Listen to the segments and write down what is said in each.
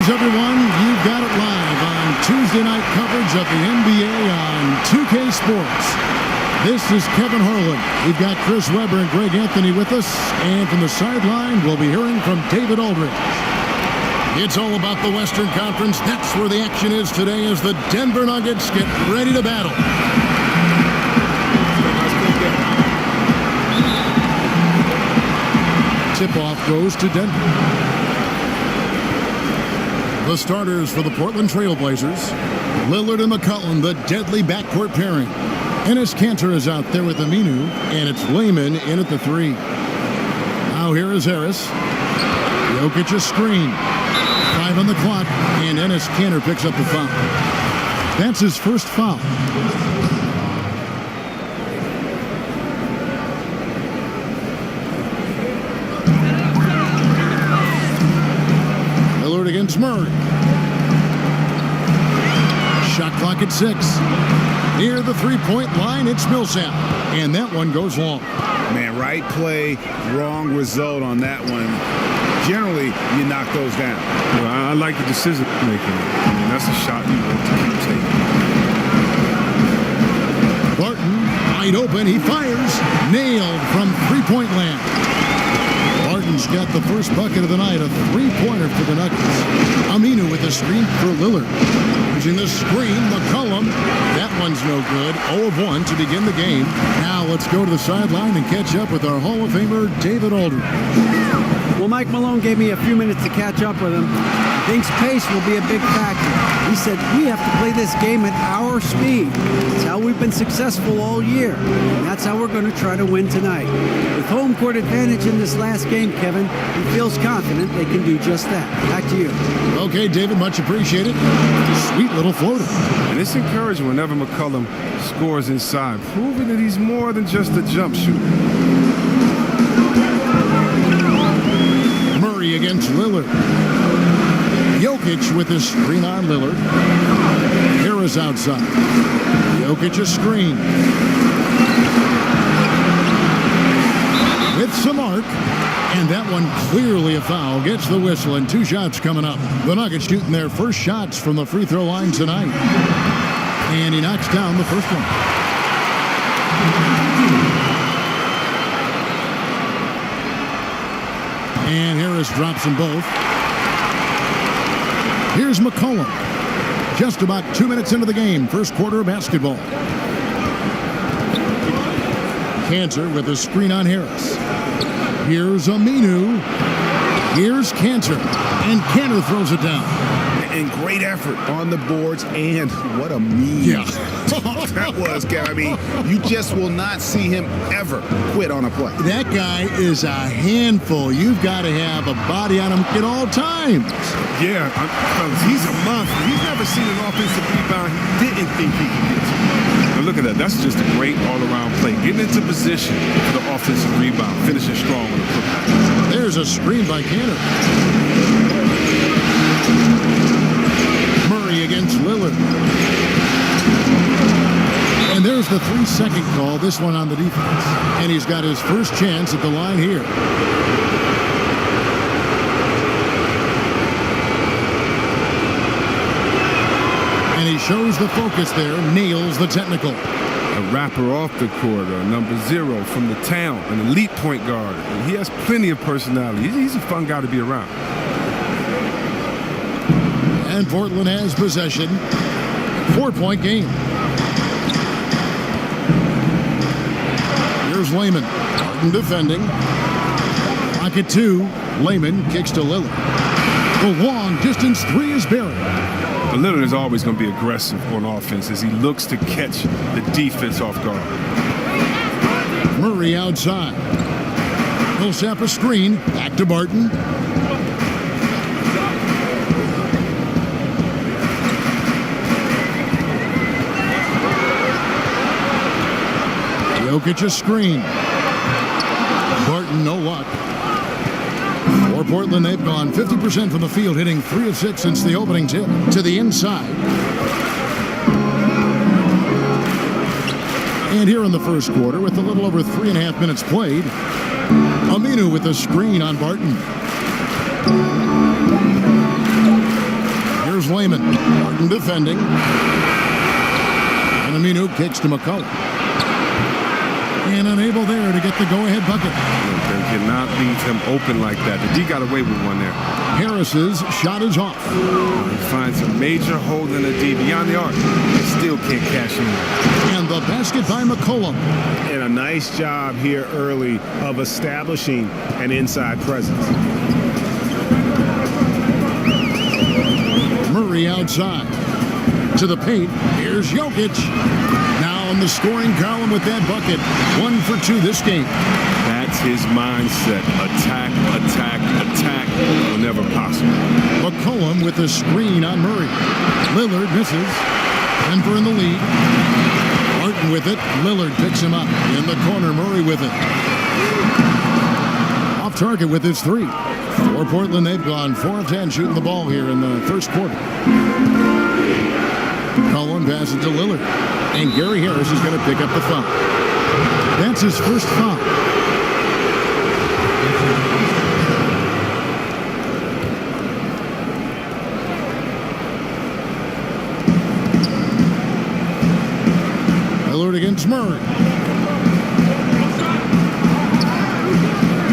Greetings, everyone. You've got it live on Tuesday night coverage of the NBA on 2K Sports. This is Kevin Harlan. We've got Chris Webber and Greg Anthony with us. And from the sideline, we'll be hearing from David Aldridge. It's all about the Western Conference. That's where the action is today as the Denver Nuggets get ready to battle. Tip-off goes to Denver. The starters for the Portland Trailblazers, Lillard and McCollum, the deadly backcourt pairing. Enes Kanter is out there with Aminu, and it's Layman in at the three. Now here is Harris. Jokic a screen. 5 on the clock, and Enes Kanter picks up the foul. That's his first foul. Lillard against Murray. Shot clock at 6. Near the three-point line, it's Millsap. And that one goes long. Man, right play, wrong result on that one. Generally, you knock those down. Well, I like the decision making. I mean, that's a shot you want to keep taking. Barton, wide open, he fires. Nailed from three-point land. Barton's got the first bucket of the night, a three-pointer for the Nuggets. Aminu with a screen for Lillard. Using the screen, McCollum. That one's no good. 0 of 1 to begin the game. Now let's go to the sideline and catch up with our Hall of Famer, David Aldridge. Well, Mike Malone gave me a few minutes to catch up with him. He thinks pace will be a big factor. He said, we have to play this game at our speed. It's how we've been successful all year. And that's how we're going to try to win tonight. With home court advantage in this last game, Kevin, he feels confident they can do just that. Back to you. Okay, David, much appreciated. Sweet little floater. And it's encouraging whenever McCollum scores inside, proving that he's more than just a jump shooter. Murray against Lillard. Jokic with his screen on Lillard. Harris outside. Jokic a screen. With some arc. And that one clearly a foul. Gets the whistle and 2 shots coming up. The Nuggets shooting their first shots from the free throw line tonight. And he knocks down the first one. And Harris drops them both. Here's McCollum. Just about 2 minutes into the game. First quarter of basketball. Kanter with a screen on Harris. Here's Aminu. Here's Kanter. And Kanter throws it down. And great effort on the boards, and what a mean that was, Kev. I mean, you just will not see him ever quit on a play. That guy is a handful. You've got to have a body on him at all times. Yeah, he's a monster. He's never seen an offensive rebound he didn't think he could get to. Now look at that. That's just a great all-around play. Getting into position for the offensive rebound, finishing strong with a putback. There's a screen by Kanter. Murray against Lillard. And there's the 3-second call, this one on the defense. And he's got his first chance at the line here. And he shows the focus there, nails the technical. A rapper off the court, number 0 from the town, an elite point guard. And he has plenty of personality. He's a fun guy to be around. And Portland has possession. 4-point game. Here's Layman. Barton defending. Clock at 2. Layman kicks to Lillard. The long distance 3 is buried. But Lillard is always going to be aggressive on offense as he looks to catch the defense off guard. Murray outside. Millsap a screen. Back to Barton. Jokic a screen. Barton, no luck. For Portland, they've gone 50% from the field, hitting 3 of 6 since the opening tip. To the inside. And here in the first quarter, with a little over 3.5 minutes played, Aminu with a screen on Barton. Layman. Martin defending. And Aminu kicks to McCullough. And unable there to get the go-ahead bucket. They cannot leave him open like that. The D got away with one there. Harris's shot is off. He finds a major hole in the D beyond the arc. They still can't cash in. And the basket by McCollum. And a nice job here early of establishing an inside presence. Murray outside. To the paint. Here's Jokic. Now in the scoring column with that bucket. 1 for 2 this game. That's his mindset. Attack, attack, attack. Whenever possible. McCollum with a screen on Murray. Lillard misses. Denver in the lead. Martin with it. Lillard picks him up. In the corner, Murray with it. Off target with his 3. For Portland, they've gone 4 of 10 shooting the ball here in the first quarter. McCollum passes to Lillard. And Gary Harris is going to pick up the foul. That's his first foul. Lillard against Murray.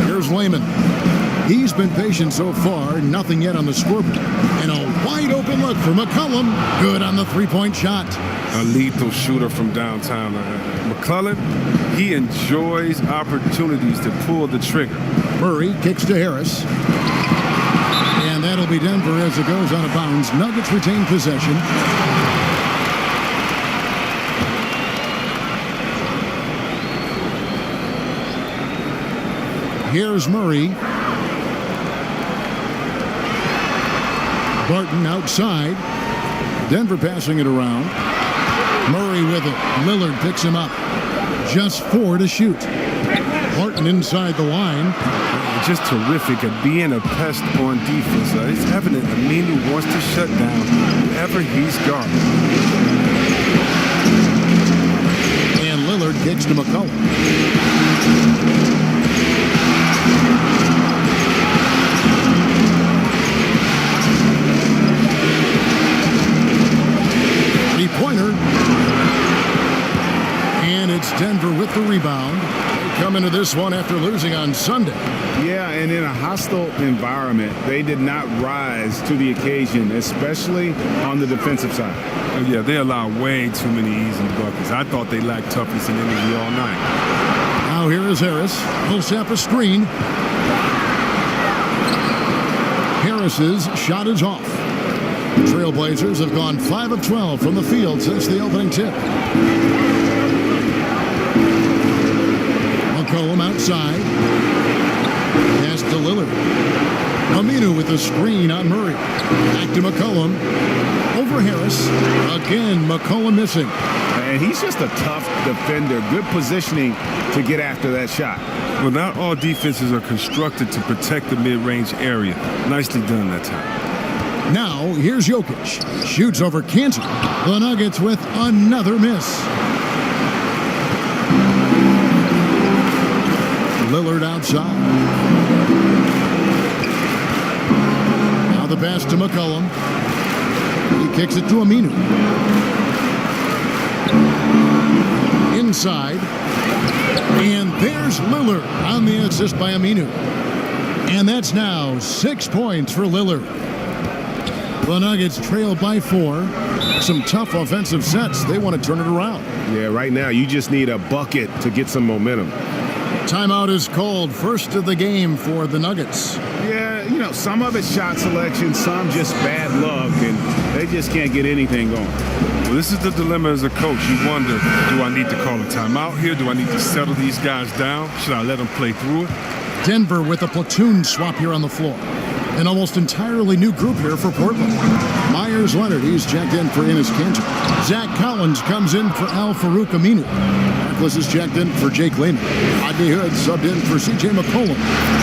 Here's Layman. He's been patient so far. Nothing yet on the scoreboard. And a wide open look for McCollum. Good on the three-point shot. A lethal shooter from downtown. McClellan, he enjoys opportunities to pull the trigger. Murray kicks to Harris. And that'll be Denver as it goes out of bounds. Nuggets retain possession. Here's Murray. Barton outside. Denver passing it around. Murray with it. Lillard picks him up. Just 4 to shoot. Barton inside the line. Just terrific at being a pest on defense. It's evident Aminu wants to shut down whoever he's guarding. And Lillard kicks to McCullough. Three-pointer. And it's Denver with the rebound. They come into this one after losing on Sunday. Yeah, and in a hostile environment, they did not rise to the occasion, especially on the defensive side. Yeah, they allow way too many easy buckets. I thought they lacked toughness and energy all night. Now here is Harris. He'll set a screen. Harris's shot is off. Trailblazers have gone 5 of 12 from the field since the opening tip. McCollum outside. Pass to Lillard. Aminu with the screen on Murray. Back to McCollum. Over Harris. Again, McCollum missing. And he's just a tough defender. Good positioning to get after that shot. Well, not all defenses are constructed to protect the mid-range area. Nicely done that time. Now, here's Jokic. Shoots over Cantor. The Nuggets with another miss. Lillard outside. Now the pass to McCollum. He kicks it to Aminu. Inside. And there's Lillard on the assist by Aminu. And that's now 6 points for Lillard. The Nuggets trail by 4. Some tough offensive sets. They want to turn it around. Yeah, right now you just need a bucket to get some momentum. Timeout is called. First of the game for the Nuggets. Yeah, you know, some of it's shot selection, some just bad luck, and they just can't get anything going. Well, this is the dilemma as a coach. You wonder, do I need to call a timeout here? Do I need to settle these guys down? Should I let them play through it? Denver with a platoon swap here on the floor. An almost entirely new group here for Portland. Myers Leonard, he's checked in for Enes Kanter. Zach Collins comes in for Al Farouk Aminu. Marcus is checked in for Jake Layman. Rodney Hood subbed in for C.J. McCollum.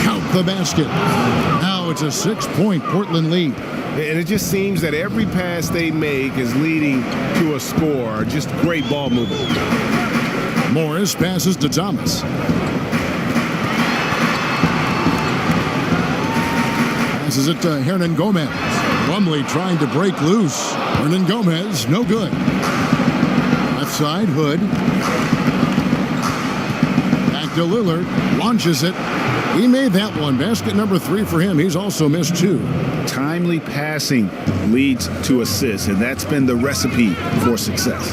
Count the basket. Now it's a 6-point Portland lead. And it just seems that every pass they make is leading to a score. Just great ball movement. Morris passes to Thomas. Passes it to Hernan Gomez. From Plumlee trying to break loose. Hernan Gomez, no good. Left side, Hood. Back to Lillard. Launches it. He made that one. Basket number 3 for him. He's also missed 2. Timely passing leads to assists, and that's been the recipe for success.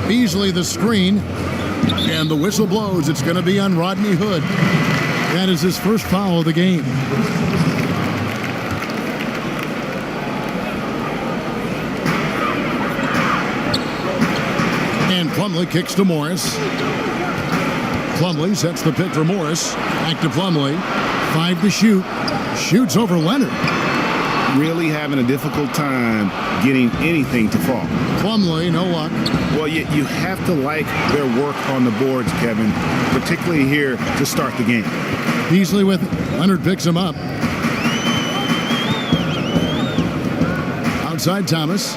Beasley the screen. And the whistle blows. It's going to be on Rodney Hood. That is his first foul of the game. And Plumlee kicks to Morris. Plumlee sets the pick for Morris. Back to Plumlee. 5 to shoot. Shoots over Leonard. Really having a difficult time getting anything to fall. Plumlee, no luck. Well, you have to like their work on the boards, Kevin, particularly here to start the game. Beasley with it. Leonard picks him up. Outside Thomas.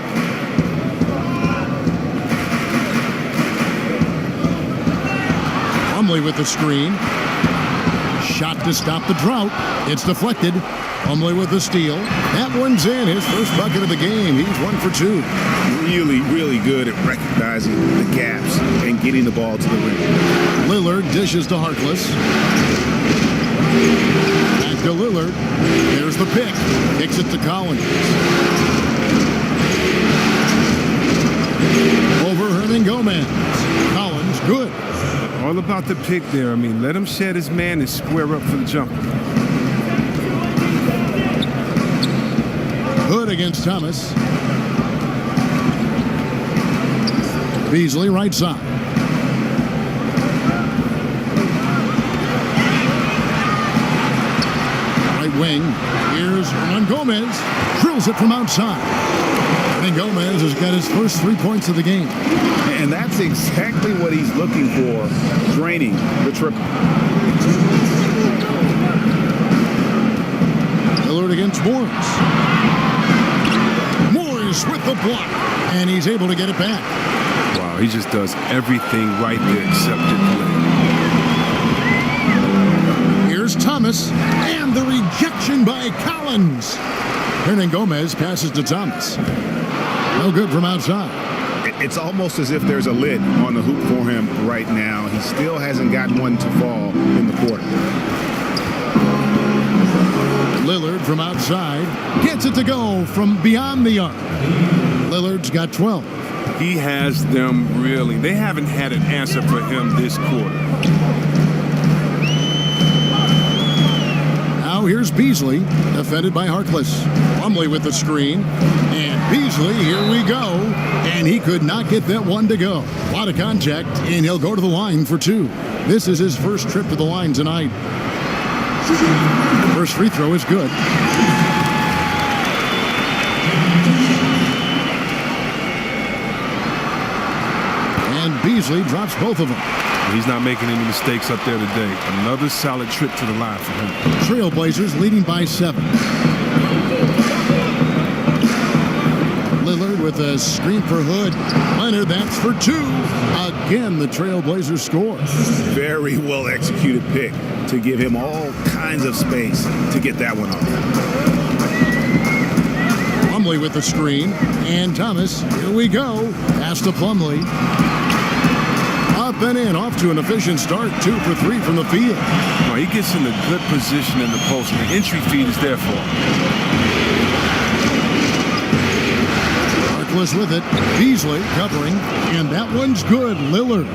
Plumlee with the screen. Shot to stop the drought. It's deflected. Plumlee with the steal. That one's in. His first bucket of the game. He's 1 for 2. Really, really good at recognizing the gaps and getting the ball to the rim. Lillard dishes to Harkless. Back to Lillard. There's the pick. Kicks it to Collins. Over Hernan Gomez. Collins, good. All about the pick there. I mean, let him shed his man and square up for the jumper. Hood against Thomas. Beasley right side. Right wing. Here's Hernan Gomez. Drills it from outside. And Gomez has got his first 3 points of the game. And that's exactly what he's looking for, draining the triple. Lillard against Morris. Morris with the block. And he's able to get it back. Wow, he just does everything right there except the play. Here's Thomas. And the rejection by Collins. Hernan Gomez passes to Thomas. No good from outside. It's almost as if there's a lid on the hoop for him right now. He still hasn't got one to fall in the quarter. Lillard from outside gets it to go from beyond the arc. Lillard's got 12. He has them really. They haven't had an answer for him this quarter. Now here's Beasley, defended by Harkless. Plumlee with the screen. And Beasley, here we go. And he could not get that one to go. A lot of contact, and he'll go to the line for 2. This is his first trip to the line tonight. First free throw is good. And Beasley drops both of them. He's not making any mistakes up there today. Another solid trip to the line for him. Trailblazers leading by 7. Lillard with a screen for Hood. Leonard, that's for 2. Again, the Trailblazers score. Very well executed pick to give him all kinds of space to get that one off. Plumlee with the screen. And Thomas, here we go. Pass to Plumlee. Up and in, off to an efficient start. 2 for 3 from the field. Oh, he gets in a good position in the post. The entry feed is there for him. Harkless with it. Beasley covering. And that one's good. Lillard.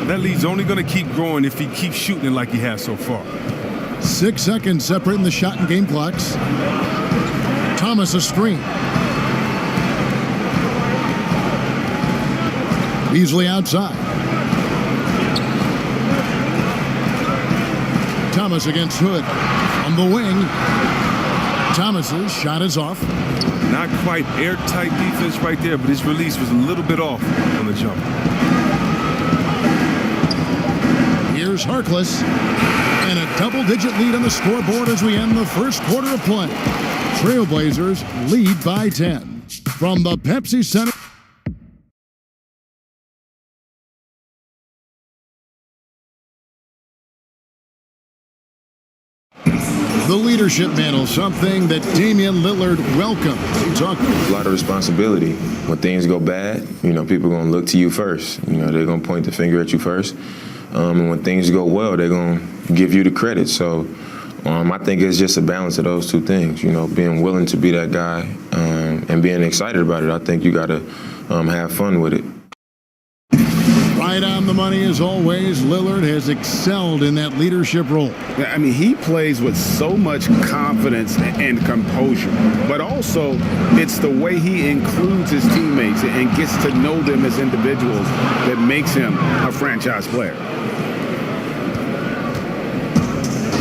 That lead's only going to keep growing if he keeps shooting it like he has so far. 6 seconds separating the shot and game clocks. Thomas a screen. Beasley outside. Thomas against Hood. On the wing. Thomas's shot is off. Not quite airtight defense right there, but his release was a little bit off on the jump. Here's Harkless. And a double-digit lead on the scoreboard as we end the first quarter of play. Trailblazers lead by 10. From the Pepsi Center. The leader. leadership mantle, something that Damian Lillard welcomed. He talked A lot of responsibility. When things go bad, people are going to look to you first. They're going to point the finger at you first. And when things go well, they're going to give you the credit. So I think it's just a balance of those two things, being willing to be that guy and being excited about it. I think you got to have fun with it. right on the money as always. Lillard has excelled in that leadership role. I mean, he plays with so much confidence and composure, but also it's the way he includes his teammates and gets to know them as individuals that makes him a franchise player.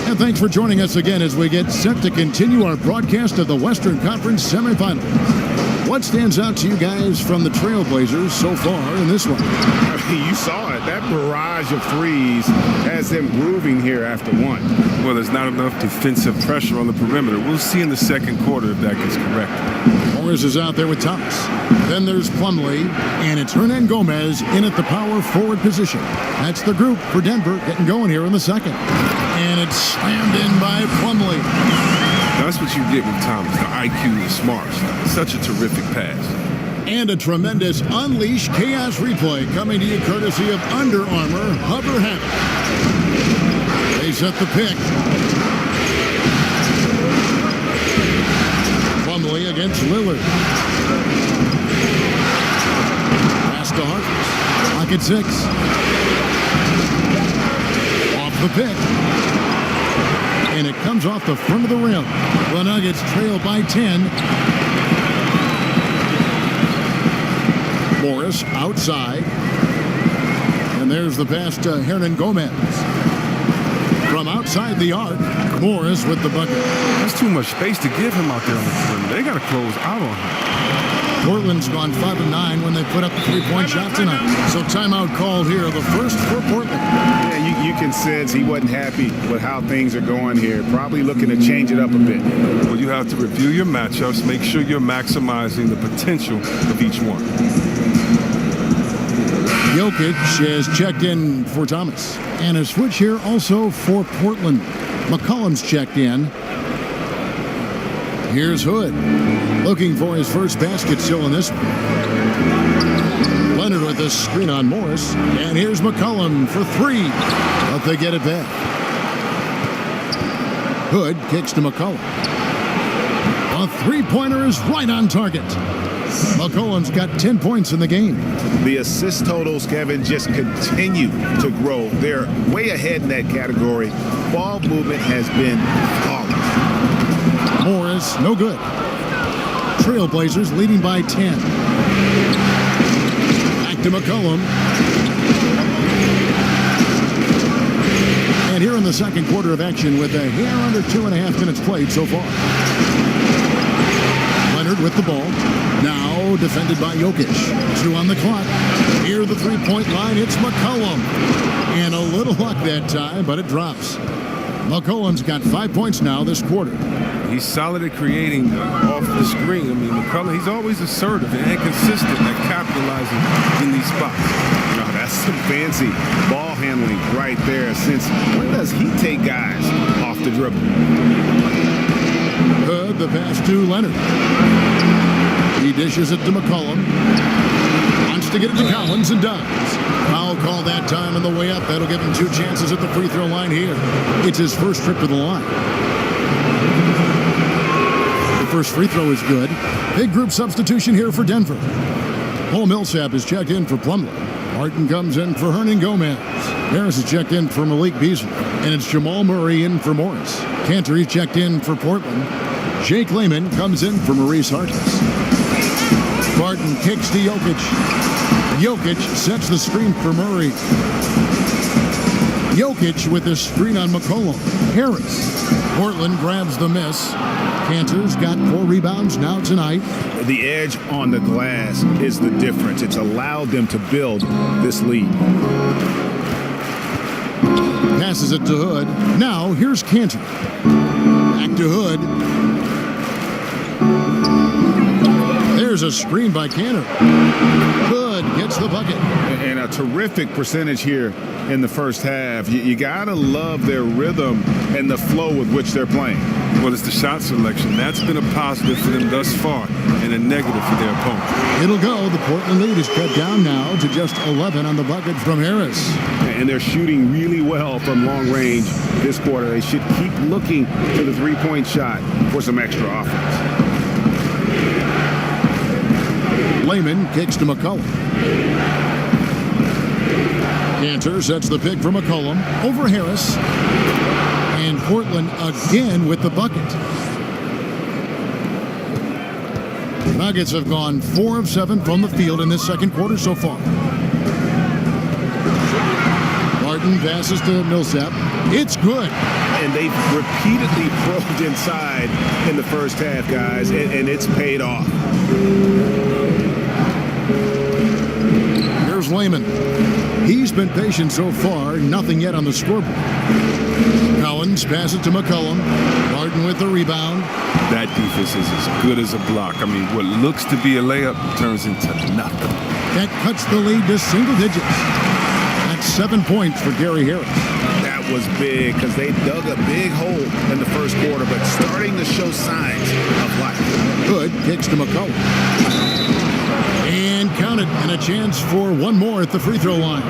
And thanks for joining us again as we get set to continue our broadcast of the Western Conference Semifinals. What stands out to you guys from the Trailblazers so far in this one? I mean, you saw it. That barrage of threes has them grooving here after one. Well, there's not enough defensive pressure on the perimeter. We'll see in the second quarter if that gets corrected. Morris is out there with Thomas. Then there's Plumlee, and it's Hernan Gomez in at the power forward position. That's the group for Denver getting going here in the second. And it's slammed in by Plumlee. That's what you get with Thomas, the IQ, the smarts. Such a terrific pass. And a tremendous Unleash Chaos replay coming to you courtesy of Under Armour Hover Habit. They set the pick. Plumlee against Lillard. Pass to Harkless. Clock at 6. Off the pick. And it comes off the front of the rim. The Nuggets trail by 10. Morris outside. And there's the pass to Hernan Gomez. From outside the arc, Morris with the bucket. That's too much space to give him out there on the perimeter. They got to close out on him. Portland's gone 5 of 9 when they put up the three-point shot tonight. So timeout called here, the first for Portland. Yeah, you can sense he wasn't happy with how things are going here. Probably looking to change it up a bit. Well, you have to review your matchups, make sure you're maximizing the potential of each one. Jokic has checked in for Thomas. And a switch here also for Portland. McCollum's checked in. Here's Hood, looking for his first basket still in this one. Leonard with the screen on Morris. And here's McCollum for 3. But they get it back. Hood kicks to McCollum. A three-pointer is right on target. McCollum's got 10 points in the game. The assist totals, Kevin, just continue to grow. They're way ahead in that category. Ball movement has been flawless. Morris, no good. Trailblazers leading by 10. Back to McCollum. And here in the second quarter of action with a hair under 2.5 minutes played so far. Leonard with the ball. Now defended by Jokic. 2 on the clock. Near the three-point line, it's McCollum. And a little luck that time, but it drops. McCollum's got 5 points now this quarter. He's solid at creating off the screen. I mean, McCollum, he's always assertive and consistent at capitalizing in these spots. Now, that's some fancy ball handling right there. Since when does he take guys off the dribble? Good, the pass to Leonard. He dishes it to McCollum. Wants to get it to Collins and does. Foul call that time on the way up. That'll give him 2 chances at the free throw line here. It's his first trip to the line. The first free throw is good. Big group substitution here for Denver. Paul Millsap is checked in for Plumlee. Martin comes in for Hernan Gomez. Harris is checked in for Malik Beasley. And it's Jamal Murray in for Morris. Cantor is checked in for Portland. Jake Layman comes in for Maurice Harkless. Barton kicks to Jokic. Jokic sets the screen for Murray. Jokic with the screen on McCollum. Harris. Portland grabs the miss. Cantor's got 4 rebounds now tonight. The edge on the glass is the difference. It's allowed them to build this lead. Passes it to Hood. Now here's Cantor. Back to Hood. There's a screen by Cantor. Good. Hood gets the bucket. And a terrific percentage here in the first half. You got to love their rhythm and the flow with which they're playing. Well, it's the shot selection. That's been a positive for them thus far and a negative for their opponent. It'll go. The Portland lead is cut down now to just 11 on the bucket from Harris. And they're shooting really well from long range this quarter. They should keep looking to the three-point shot for some extra offense. Layman kicks to McCollum. Cantor sets the pick for McCollum over Harris. And Portland again with the bucket. The Nuggets have gone 4 of 7 from the field in this second quarter so far. Martin passes to Millsap. It's good. And they've repeatedly probed inside in the first half, guys, and it's paid off. Here's Layman. He's been patient so far, nothing yet on the scoreboard. Collins passes to McCollum. Martin with the rebound. That defense is as good as a block. I mean, what looks to be a layup turns into nothing. That cuts the lead to single digits. That's 7 points for Gary Harris. That was big because they dug a big hole in the first quarter, but starting to show signs of life. Hood kicks to McCollum. And counted, and a chance for one more at the free throw line.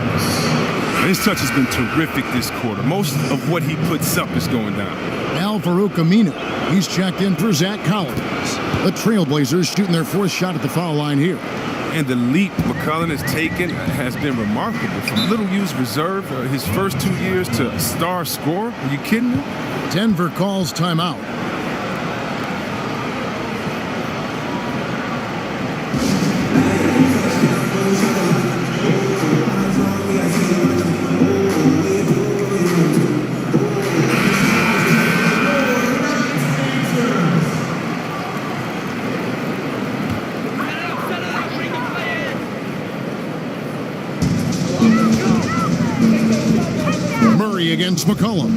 His touch has been terrific this quarter. Most of what he puts up is going down. Al-Farouq Aminu. He's checked in for Zach Collins. The Trailblazers shooting their fourth shot at the foul line here. And the leap McCollum has taken has been remarkable. From little used reserve his first 2 years to star scorer. Are you kidding me? Denver calls timeout. Against McCollum.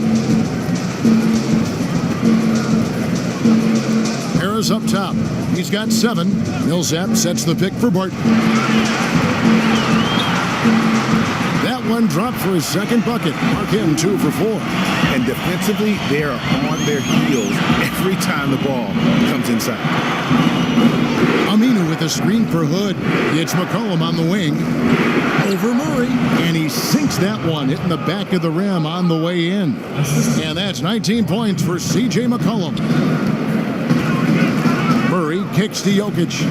Harris up top. He's got 7. Millsap sets the pick for Barton. That one dropped for his second bucket. Mark him 2 for 4. And defensively, they are on their heels every time the ball comes inside. Aminu with a screen for Hood. It's McCollum on the wing. Over Murray, and he sinks that one, hitting the back of the rim on the way in. And that's 19 points for C.J. McCollum. Murray kicks to Jokic.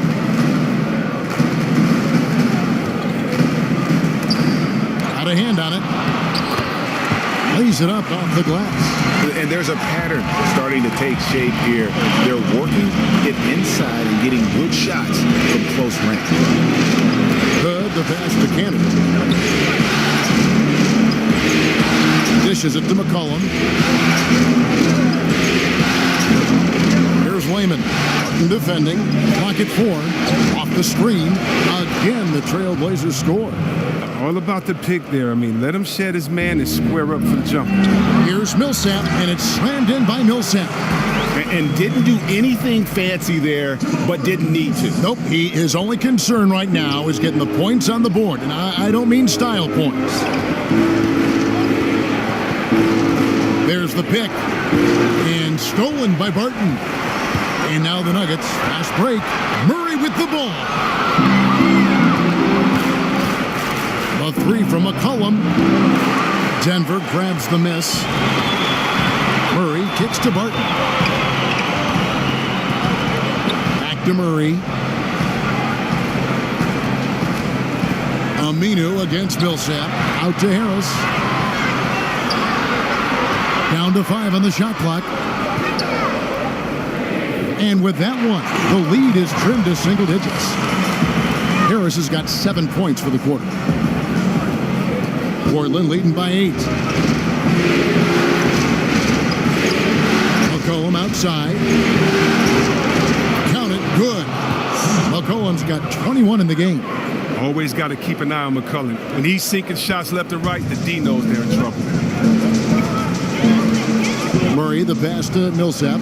Got a hand on it. Lays it up off the glass. And there's a pattern starting to take shape here. They're working it inside and getting good shots from close range. Hood, the pass to Canada. Dishes it to McCollum. Here's Layman. Martin defending. Clock at 4. Off the screen. Again, the Trailblazers score. All about the pick there. I mean, let him shed his man and square up for the jumper. Here's Millsap, and it's slammed in by Millsap. And didn't do anything fancy there, but didn't need to. Nope, his only concern right now is getting the points on the board. And I don't mean style points. There's the pick. And stolen by Barton. And now the Nuggets. Fast break. Murray with the ball. A 3 from McCollum. Denver grabs the miss. Murray kicks to Barton. Back to Murray. Aminu against Millsap. Out to Harris. Down to 5 on the shot clock. And with that one, the lead is trimmed to single digits. Harris has got 7 points for the quarter. Portland leading by 8. McCollum outside. Count it, good. McCollum's got 21 in the game. Always got to keep an eye on McCollum. When he's sinking shots left and right, the D knows they're in trouble. Murray, the pass to Millsap.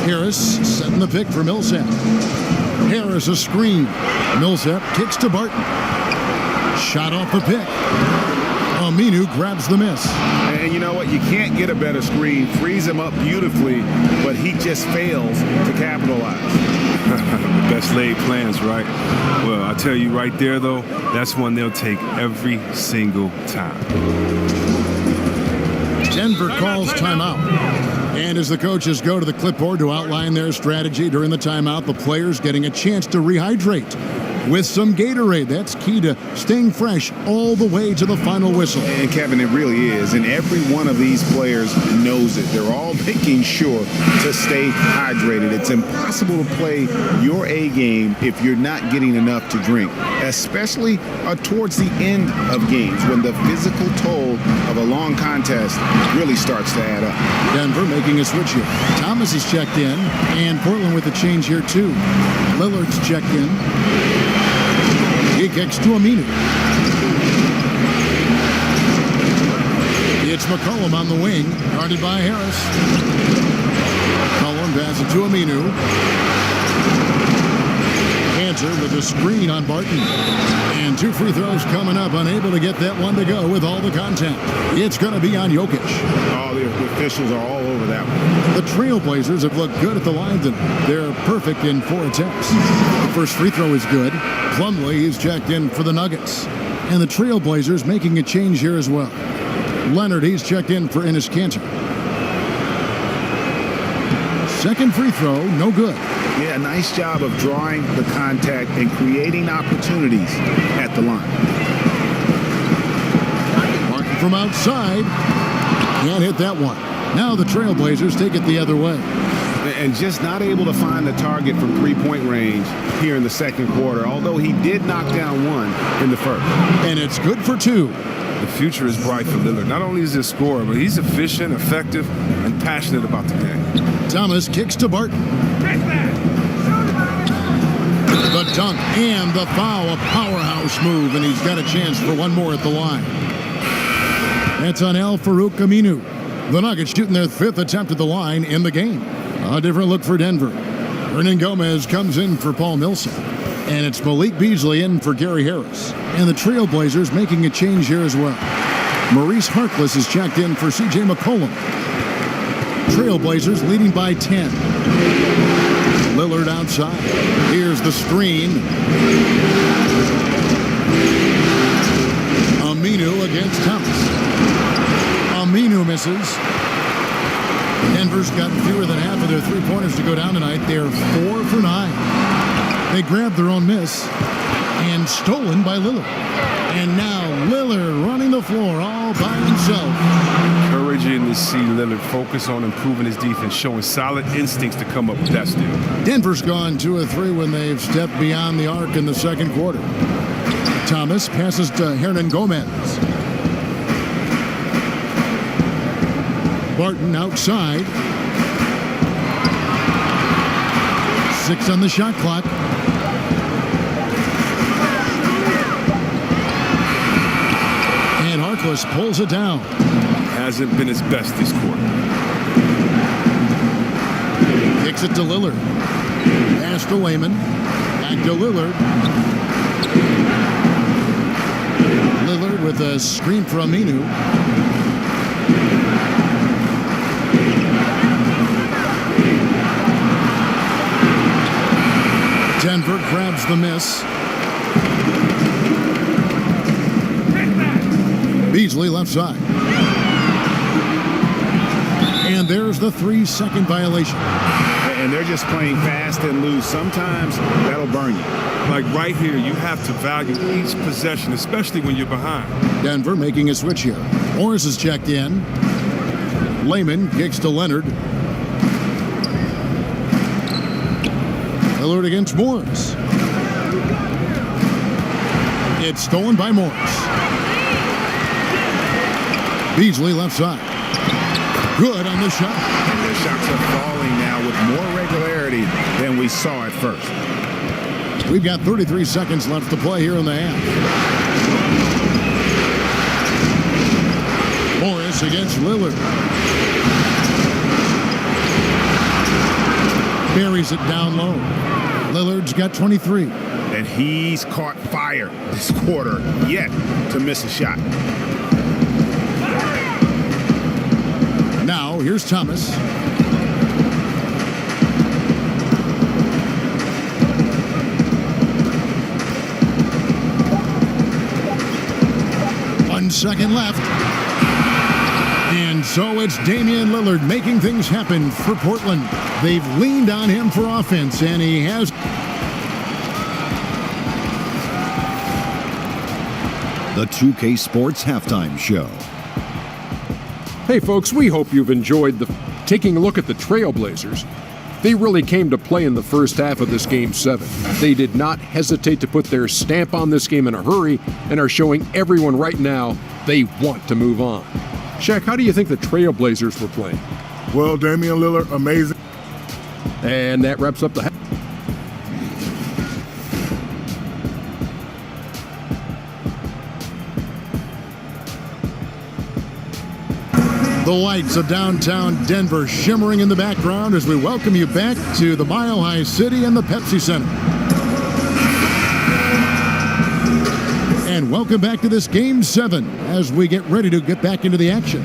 Harris setting Barton the pick for Millsap. Harris a screen. Millsap kicks to Barton. Shot off the pick. Aminu grabs the miss. And you know what? You can't get a better screen. Frees him up beautifully, but he just fails to capitalize. The best laid plans, right? Well, I tell you right there, though, that's one they'll take every single time. Denver calls timeout. And as the coaches go to the clipboard to outline their strategy during the timeout, the players getting a chance to rehydrate with some Gatorade. That's key to staying fresh all the way to the final whistle. And Kevin, it really is. And every one of these players knows it. They're all making sure to stay hydrated. It's impossible to play your A game if you're not getting enough to drink, especially towards the end of games when the physical toll of a long contest really starts to add up. Denver making a switch here. Thomas is checked in, and Portland with a change here too. Lillard's checked in. He kicks to Aminu. It's McCollum on the wing, guarded by Harris. McCollum passes to Aminu. Cantor with a screen on Barton. And 2 free throws coming up, unable to get that one to go with all the contact. It's going to be on Jokic. Oh, the officials are all over that one. The Trailblazers have looked good at the line tonight. They're perfect in 4 attempts. The first free throw is good. Plumlee is checked in for the Nuggets. And the Trailblazers making a change here as well. Leonard, he's checked in for Enes Kanter. Second free throw, no good. Yeah, nice job of drawing the contact and creating opportunities at the line. Martin from outside. Can't hit that one. Now the Trailblazers take it the other way. And just not able to find the target from three-point range here in the second quarter, although he did knock down one in the first. And it's good for 2. The future is bright for Lillard. Not only is he a scorer, but he's efficient, effective, and passionate about the game. Thomas kicks to Barton. The dunk and the foul, a powerhouse move, and he's got a chance for one more at the line. That's on Al-Farouq Aminu. The Nuggets shooting their 5th attempt at the line in the game. A different look for Denver. Hernan Gomez comes in for Paul Millsap. And it's Malik Beasley in for Gary Harris. And the Trailblazers making a change here as well. Maurice Harkless is checked in for C.J. McCollum. Trailblazers leading by 10. Lillard outside. Here's the screen. Aminu against Thomas. Aminu misses. Denver's got fewer than half of their three-pointers to go down tonight. They're 4 for 9. They grabbed their own miss and stolen by Lillard. And now Lillard running the floor all by himself. Encouraging to see Lillard focus on improving his defense, showing solid instincts to come up with that steal. Denver's gone 2 of 3 when they've stepped beyond the arc in the second quarter. Thomas passes to Hernan Gomez. Barton outside. 6 on the shot clock. And Harkless pulls it down. Hasn't been his best this quarter. Kicks it to Lillard. Pass to Layman. Back to Lillard. Lillard with a screen for Aminu. Denver grabs the miss. Beasley left side. And there's the 3-second violation. And they're just playing fast and loose. Sometimes that'll burn you. Like right here, you have to value each possession, especially when you're behind. Denver making a switch here. Morris is checked in. Layman kicks to Leonard. Lillard against Morris. It's stolen by Morris. Beasley left side. Good on the shot. And the shots are falling now with more regularity than we saw at first. We've got 33 seconds left to play here in the half. Morris against Lillard. Buries it down low. Lillard's got 23. And he's caught fire this quarter, yet to miss a shot. Now, here's Thomas. One second left. And so it's Damian Lillard making things happen for Portland. They've leaned on him for offense, and he has. The 2K Sports Halftime Show. Hey folks, we hope you've enjoyed taking a look at the Trailblazers. They really came to play in the first half of this Game 7. They did not hesitate to put their stamp on this game in a hurry and are showing everyone right now they want to move on. Shaq, how do you think the Trailblazers were playing? Well, Damian Lillard, amazing. And that wraps up the half. The lights of downtown Denver shimmering in the background as we welcome you back to the Mile High City and the Pepsi Center. And welcome back to this Game 7 as we get ready to get back into the action.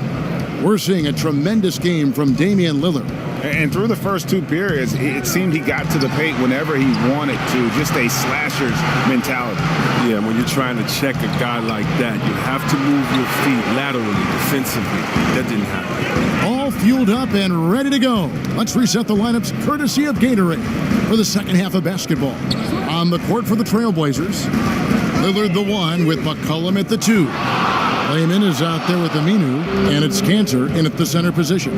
We're seeing a tremendous game from Damian Lillard. And through the first two periods, it seemed he got to the paint whenever he wanted to, just a slasher's mentality. Yeah, when you're trying to check a guy like that, you have to move your feet laterally, defensively. That didn't happen. All fueled up and ready to go. Let's reset the lineups courtesy of Gatorade for the second half of basketball. On the court for the Trailblazers, Lillard the 1 with McCollum at the 2. Layman is out there with Aminu, and it's Cantor in at the center position.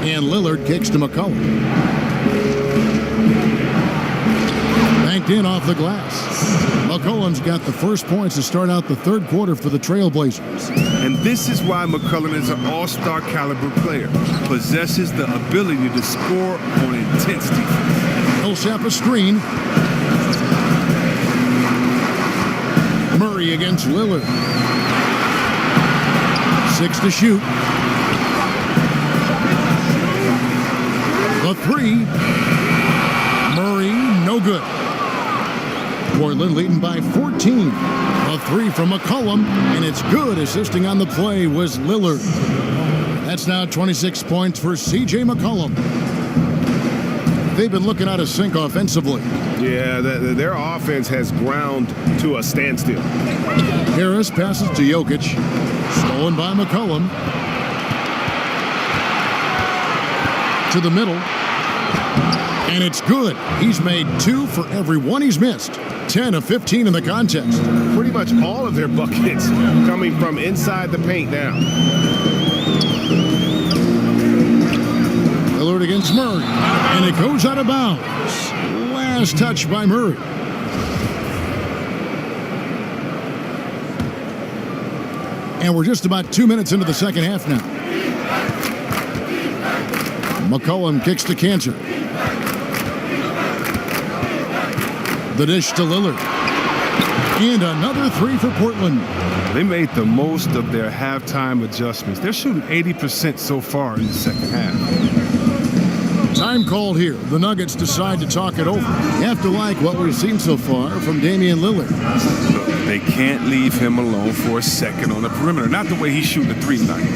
And Lillard kicks to McCollum. Banked in off the glass. McCollum's got the first points to start out the third quarter for the Trailblazers. And this is why McCollum is an all-star caliber player. Possesses the ability to score on intensity. Millsap a screen. Murray against Lillard. 6 to shoot. The 3. Murray, no good. Portland leading by 14. A 3 from McCollum, and it's good. Assisting on the play was Lillard. That's now 26 points for C.J. McCollum. They've been looking out of sync offensively. Yeah, their offense has ground to a standstill. Harris passes to Jokic. Stolen by McCollum. To the middle. And it's good. He's made 2 for every 1 he's missed. 10 of 15 in the contest. Pretty much all of their buckets coming from inside the paint now. Lillard against Murray. And it goes out of bounds. Last touch by Murray. And we're just about 2 minutes into the second half now. McCollum kicks to Cantor. The dish to Lillard. And another 3 for Portland. They made the most of their halftime adjustments. They're shooting 80% so far in the second half. Time called here. The Nuggets decide to talk it over. You have to like what we've seen so far from Damian Lillard. Look, they can't leave him alone for a second on the perimeter. Not the way he's shooting the 3 tonight.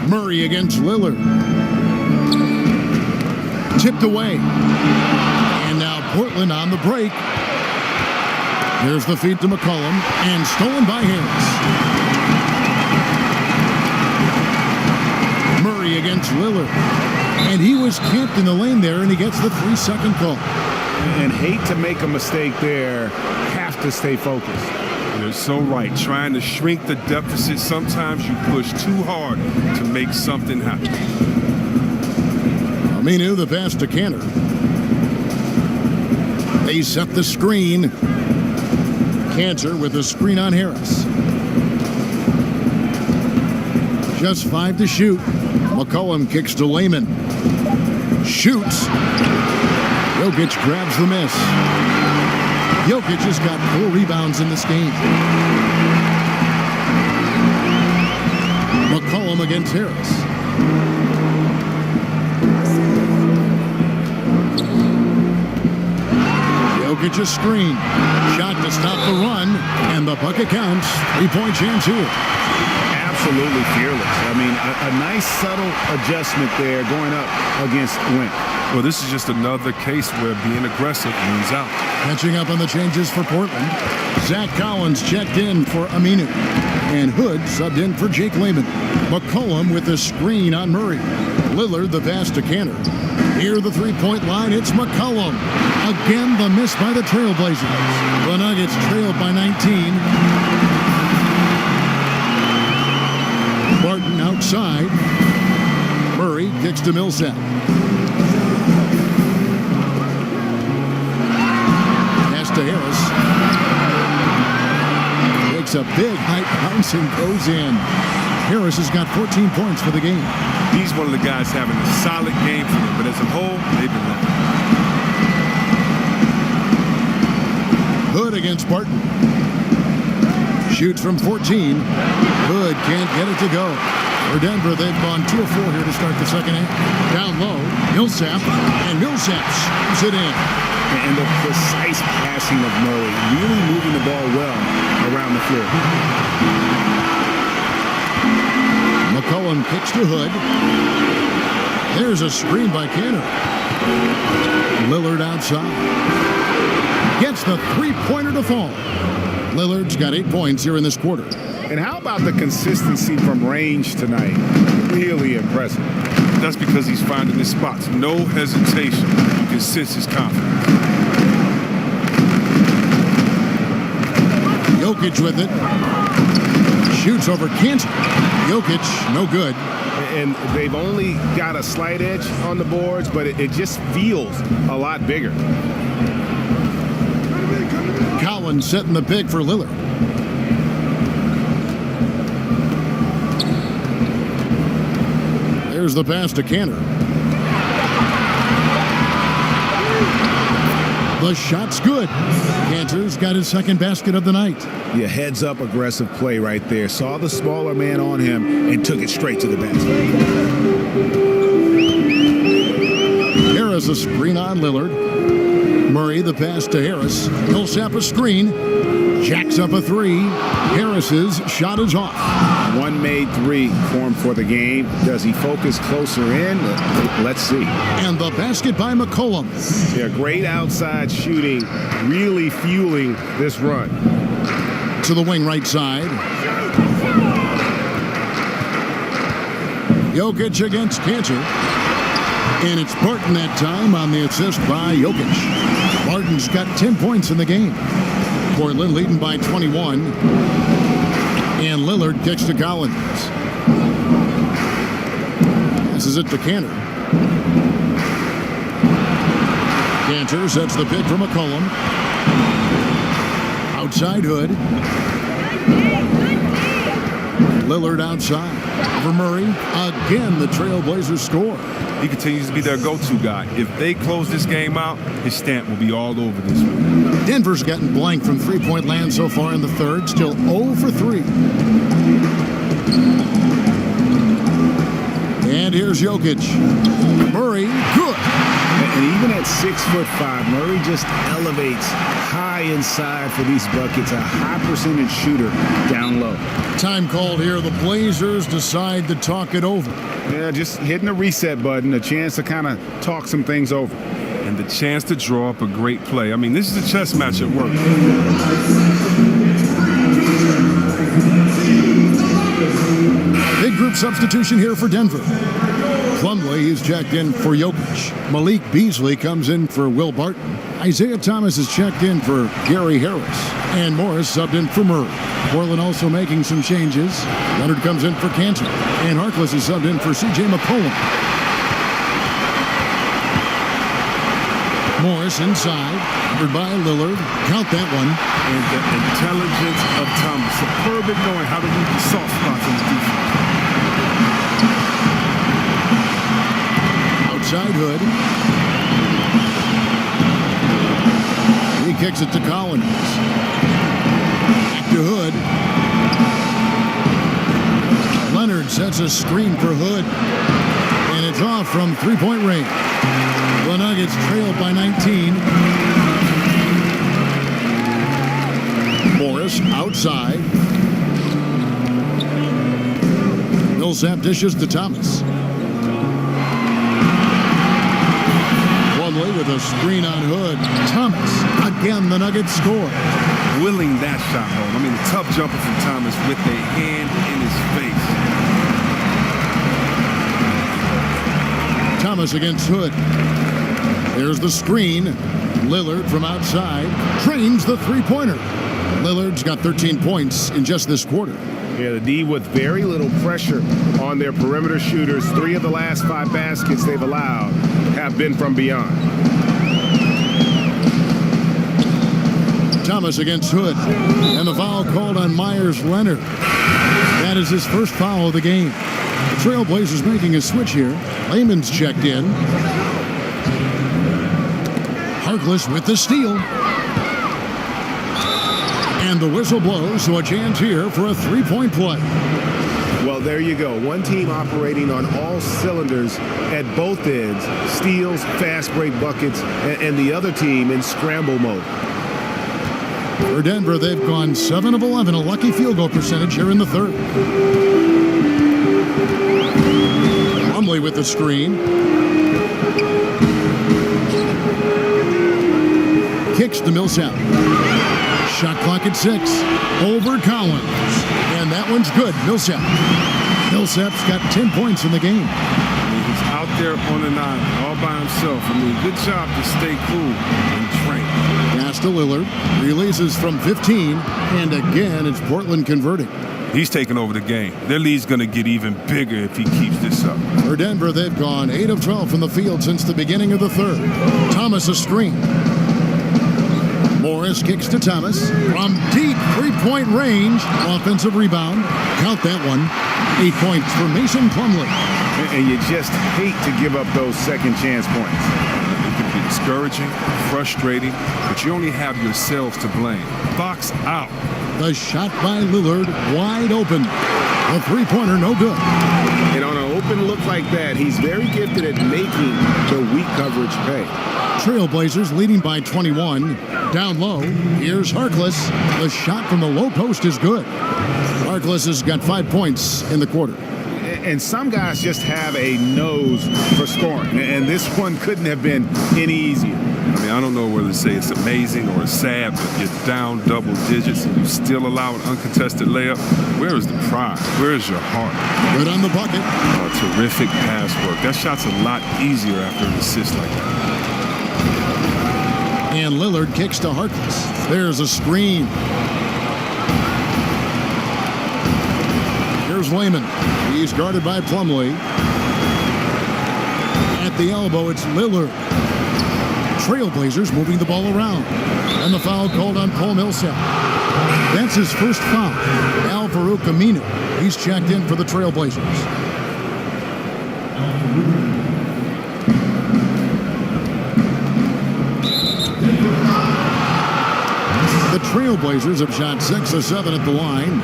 Murray against Lillard. Tipped away. And now Portland on the break. Here's the feed to McCollum. And stolen by Harris. Murray against Lillard. And he was camped in the lane there, and he gets the 3-second call. And hate to make a mistake there. Have to stay focused. You're so right. Trying to shrink the deficit, sometimes you push too hard to make something happen. Aminu, the pass to Cantor. They set the screen. Cantor with the screen on Harris. Just 5 to shoot. McCollum kicks to Lehman. Shoots. Jokic grabs the miss. Jokic has got 4 rebounds in this game. McCollum against Harris. Jokic a screen. Shot to stop the run, and the bucket counts. 3-point chance here. Absolutely fearless. I mean, a nice subtle adjustment there going up against Wimp. Well, this is just another case where being aggressive wins out. Catching up on the changes for Portland. Zach Collins checked in for Aminu. And Hood subbed in for Jake Lehman. McCollum with the screen on Murray. Lillard the pass to Cantor. Near the 3-point line, it's McCollum. Again, the miss by the Trailblazers. The Nuggets trailed by 19. Barton outside. Murray kicks to Millsap. Pass to Harris. Takes a big height bounce and goes in. Harris has got 14 points for the game. He's one of the guys having a solid game for them, but as a whole, they've been lacking. Hood against Barton. Shoots from 14. Hood can't get it to go. For Denver, they've gone 2 of 4 here to start the second half. Down low, Millsap, and Millsap shoots it in. And the precise passing of Murray, really moving the ball well around the floor. McCollum kicks to Hood. There's a screen by Cantor. Lillard outside. Gets the 3-pointer to fall. Lillard's got 8 points here in this quarter. And how about the consistency from range tonight? Really impressive. That's because he's finding his spots. No hesitation. You can sense his confidence. Jokic with it. Shoots over Cantor. Jokic, no good. And they've only got a slight edge on the boards, but it just feels a lot bigger. Collins setting the pick for Lillard. There's the pass to Cantor. The shot's good. Cantor's got his second basket of the night. Yeah, heads up aggressive play right there. Saw the smaller man on him and took it straight to the basket. Harris a screen on Lillard. Murray the pass to Harris. Millsap a screen. Jacks up a 3. Harris's shot is off. One made 3 formed for the game. Does he focus closer in? Let's see. And the basket by McCollum. Yeah, great outside shooting, really fueling this run. To the wing right side. Jokic against Cantor. And it's Barton that time on the assist by Jokic. Barton's got 10 points in the game. Portland leading by 21. And Lillard kicks to Collins. Passes it to Cantor. Cantor sets the pick for McCollum. Outside Hood. Lillard outside. For Murray. Again, the Trailblazers score. He continues to be their go-to guy. If they close this game out, his stamp will be all over this one. Denver's gotten blank from 3-point land so far in the third. Still 0 for 3. And here's Jokic. Murray, good. And even at 6'5", Murray just elevates high inside for these buckets. A high percentage shooter down low. Time called here. The Blazers decide to talk it over. Yeah, just hitting the reset button, a chance to kind of talk some things over. And the chance to draw up a great play. I mean, this is a chess match at work. Big group substitution here for Denver. Plumlee is checked in for Jokic. Malik Beasley comes in for Will Barton. Isaiah Thomas is checked in for Gary Harris. And Morris subbed in for Murray. Portland also making some changes. Leonard comes in for Cantor. And Harkless is subbed in for C.J. McCollum. Morris inside. Covered by Lillard. Count that one. And the intelligence of Thomas. Superb at knowing how to read the soft spots in the defense. good. He kicks it to Collins. Back to Hood. Leonard sets a screen for Hood. And it's off from three-point range. The Nuggets trailed by 19. Morris outside. Millsap dishes to Thomas. Plumlee with a screen on Hood. Thomas. Again, the Nuggets score. Willing that shot home. I mean, a tough jumper from Thomas with a hand in his face. Thomas against Hood. There's the screen. Lillard from outside trains the three-pointer. Lillard's got 13 points in just this quarter. Yeah, the D with very little pressure on their perimeter shooters. 3 of the last 5 baskets they've allowed have been from beyond. Thomas against Hood. And the foul called on Myers Leonard. That is his first foul of the game. The Trailblazers making a switch here. Layman's checked in. Harkless with the steal. And the whistle blows, so a chance here for a three-point play. Well, there you go. One team operating on all cylinders at both ends. Steals, fast break buckets, and the other team in scramble mode. For Denver, they've gone 7 of 11, a lucky field goal percentage here in the third. Plumlee with the screen. Kicks to Millsap. Shot clock at 6. Over Collins. And that one's good. Millsap. Millsap's got 10 points in the game. He's out there on the 9 all by himself. I mean, good job to stay cool and train. Pass to Lillard. Releases from 15. And again, it's Portland converting. He's taking over the game. Their lead's going to get even bigger if he keeps this up. For Denver, they've gone 8 of 12 from the field since the beginning of the third. Thomas a screen. Morris kicks to Thomas from deep three-point range. Offensive rebound. Count that one. 8 points for Mason Plumlee. And you just hate to give up those second chance points. It can be discouraging, frustrating, but you only have yourselves to blame. Box out. The shot by Lillard wide open. The three-pointer no good. And on an open look like that, he's very gifted at making the weak coverage pay. Trailblazers leading by 21. Down low, here's Harkless. The shot from the low post is good. Harkless has got 5 points in the quarter. And some guys just have a nose for scoring, and this one couldn't have been any easier. I mean, I don't know whether to say it's amazing or it's sad, but you're down double digits and you still allow an uncontested layup. Where is the pride? Where is your heart? Good on the bucket. Terrific pass work. That shot's a lot easier after an assist like that. And Lillard kicks to Harkless. There's a screen. Here's Layman. He's guarded by Plumlee. At the elbow, it's Lillard. Trailblazers moving the ball around. And the foul called on Paul Millsap. That's his first foul. Al-Farouq Aminu. He's checked in for the Trailblazers. The Trailblazers have shot 6 of 7 at the line.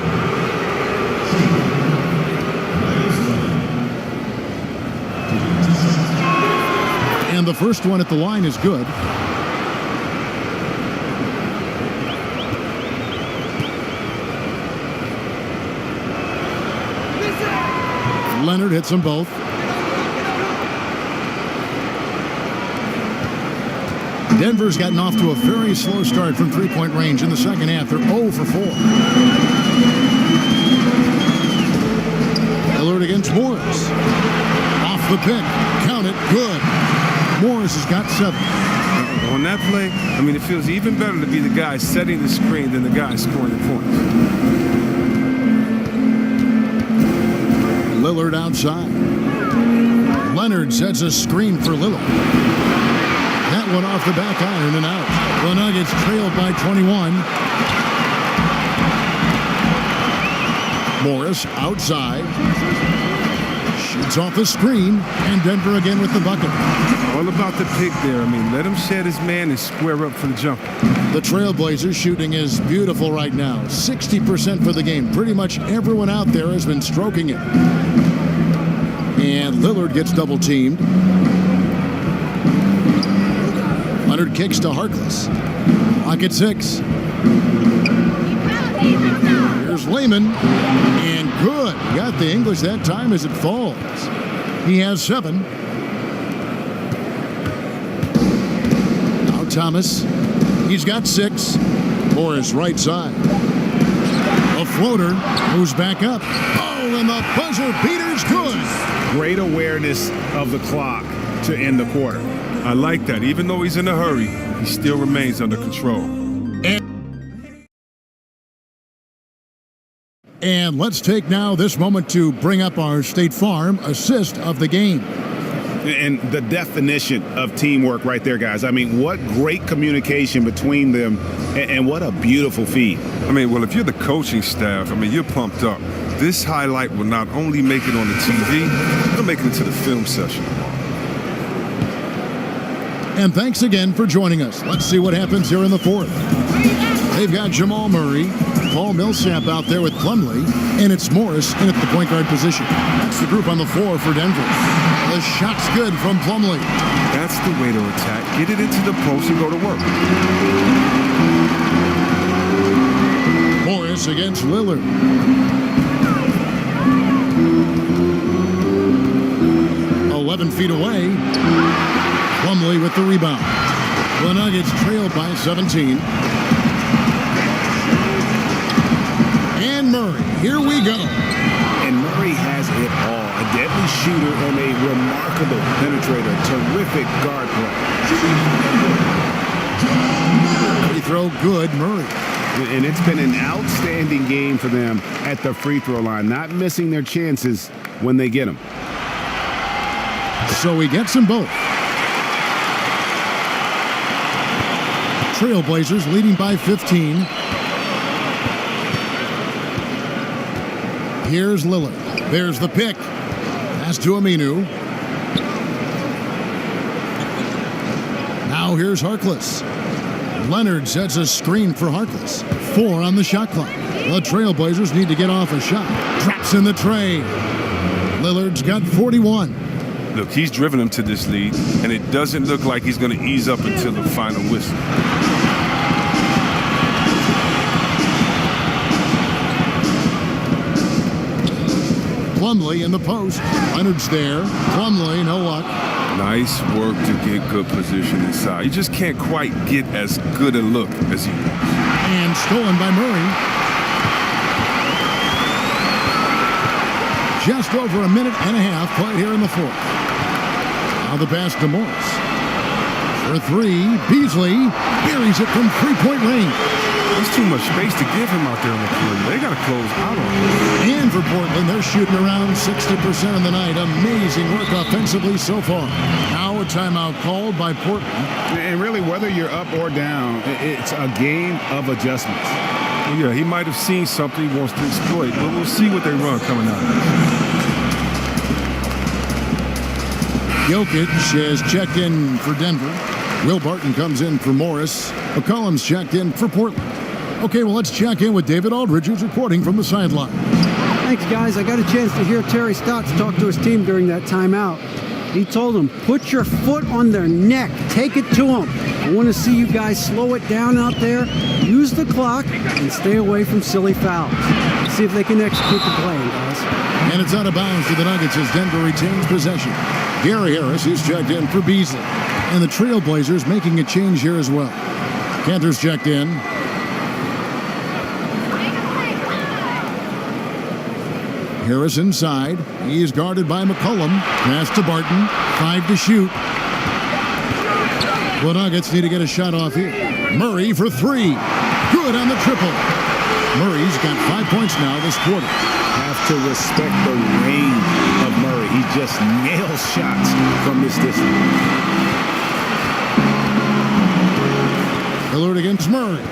And the first one at the line is good. Leonard hits them both. Denver's gotten off to a very slow start from three-point range in the second half. They're 0 for 4. Lillard against Morris. Off the pick. Count it. Good. Morris has got 7. On that play, I mean, it feels even better to be the guy setting the screen than the guy scoring the points. Lillard outside. Leonard sets a screen for Lillard. That one off the back iron and out. The Nuggets trailed by 21. Morris outside. Shoots off the screen, and Denver again with the bucket. All about the pick there. I mean, let him shed his man and square up for the jumper. The Trailblazers shooting is beautiful right now. 60% for the game. Pretty much everyone out there has been stroking it. And Lillard gets double teamed. Leonard kicks to Harkless. Clock at 6. Here's Lehman. And good. Got the English that time as it falls. He has 7. Now Thomas. He's got 6. Morris right side. A floater moves back up. Oh, and the buzzer beater's good. Great awareness of the clock to end the quarter. I like that. Even though he's in a hurry, he still remains under control. And let's take now this moment to bring up our State Farm assist of the game. And the definition of teamwork right there, guys. I mean, what great communication between them, and what a beautiful feed. I mean, well, if you're the coaching staff, I mean, you're pumped up. This highlight will not only make it on the TV, it'll make it into the film session. And thanks again for joining us. Let's see what happens here in the 4th. They've got Jamal Murray, Paul Millsap out there with Plumlee, and it's Morris in at the point guard position. That's the group on the floor for Denver. The shot's good from Plumlee. That's the way to attack. Get it into the post and go to work. Morris against Lillard. Feet away. Plumlee with the rebound. The Nuggets trailed by 17. And Murray, here we go. And Murray has it all. A deadly shooter and a remarkable penetrator. Terrific guard play. Free throw good, Murray. And it's been an outstanding game for them at the free throw line. Not missing their chances when they get them. So he gets them both. Trailblazers leading by 15. Here's Lillard. There's the pick. Pass to Aminu. Now here's Harkless. Leonard sets a screen for Harkless. 4 on the shot clock. The Trailblazers need to get off a shot. Drops in the tray. Lillard's got 41. Look, he's driven him to this lead, and it doesn't look like he's going to ease up until the final whistle. Plumlee in the post. Leonard's there. Plumlee, no luck. Nice work to get good position inside. You just can't quite get as good a look as he wants. And stolen by Murray. Just over a minute and a half played here in the 4th. Now the pass to Morris. For 3, Beasley buries it from three-point range. There's too much space to give him out there on the perimeter. They got to close out on him. And for Portland, they're shooting around 60% of the night. Amazing work offensively so far. Now a timeout called by Portland. And really, whether you're up or down, it's a game of adjustments. Well, yeah, he might have seen something he wants to exploit, but we'll see what they run coming out. Jokic has checked in for Denver. Will Barton comes in for Morris. McCollum's checked in for Portland. Okay, well, let's check in with David Aldridge, who's reporting from the sideline. Thanks, guys. I got a chance to hear Terry Stotts talk to his team during that timeout. He told them, put your foot on their neck. Take it to them. I want to see you guys slow it down out there. Use the clock and stay away from silly fouls. See if they can execute the play, guys. And it's out of bounds to the Nuggets as Denver retains possession. Gary Harris is checked in for Beasley. And the Trailblazers making a change here as well. Cantor's checked in. Harris inside. He's guarded by McCollum. Pass to Barton. 5 to shoot. The Nuggets need to get a shot off here. Murray for 3. Good on the triple. Murray's got 5 points now this quarter. Have to respect the range of Murray. He just nails shots from this distance. Lillard against Murray.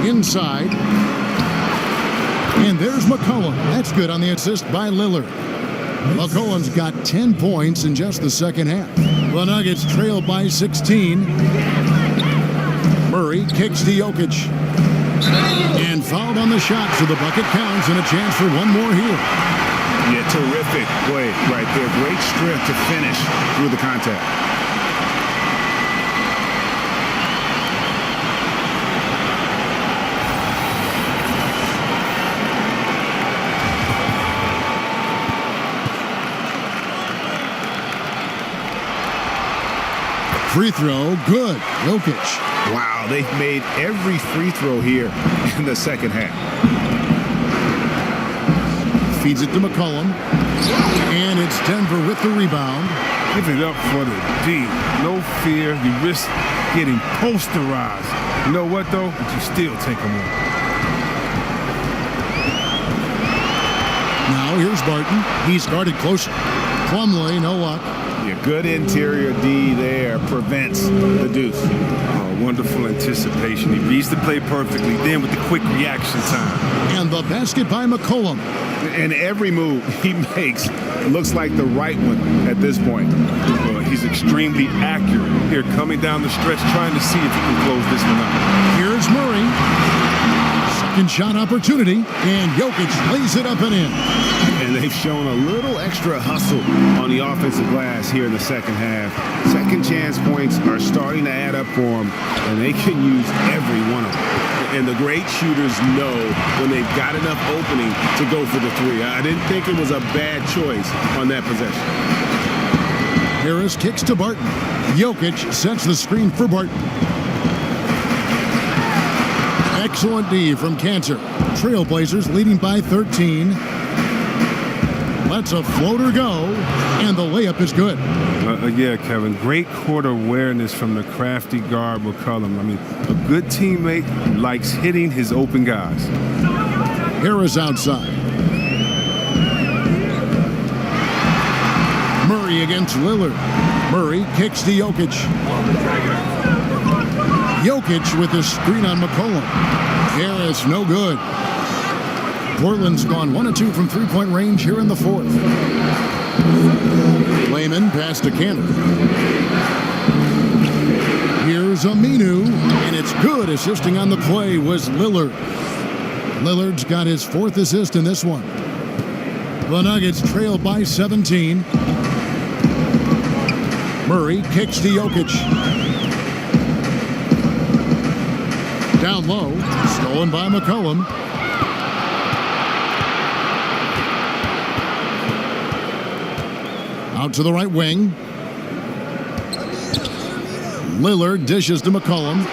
Inside. And there's McCollum. That's good on the assist by Lillard. McCollum's got 10 points in just the second half. The Nuggets trail by 16. Murray kicks to Jokic. And fouled on the shot, so the bucket counts and a chance for one more here. Yeah, terrific play right there. Great strength to finish through the contact. Free throw, good. Jokic. Wow, they've made every free throw here in the second half. Feeds it to McCollum. And it's Denver with the rebound. Give it up for the D. No fear. You risk getting posterized. You know what, though? But you still take them on. Now here's Barton. He's guarded closer. Plumlee, no luck. Yeah, good interior D there prevents the deuce. Oh, wonderful anticipation. He reads the play perfectly, then with the quick reaction time. And the basket by McCollum. And every move he makes looks like the right one at this point. Well, he's extremely accurate here, coming down the stretch, trying to see if he can close this one out. Here's Murray. Second shot opportunity, and Jokic lays it up and in. And they've shown a little extra hustle on the offensive glass here in the second half. Second chance points are starting to add up for them, and they can use every one of them. And the great shooters know when they've got enough opening to go for the three. I didn't think it was a bad choice on that possession. Harris kicks to Barton. Jokic sets the screen for Barton. Excellent D from Cantor. Trailblazers leading by 13. Lets a floater go, and the layup is good. Yeah, Kevin, great court awareness from the crafty guard McCollum. I mean, a good teammate who likes hitting his open guys. Harris outside. Murray against Lillard. Murray kicks to Jokic. Jokic with the screen on McCollum. Harris, no good. Portland's gone 1 of 2 from three-point range here in the fourth. Layman pass to Cantor. Here's Aminu, and it's good. Assisting on the play was Lillard. Lillard's got his fourth assist in this one. The Nuggets trail by 17. Murray kicks to Jokic. Down low, stolen by McCollum. Out to the right wing. Lillard dishes to McCollum.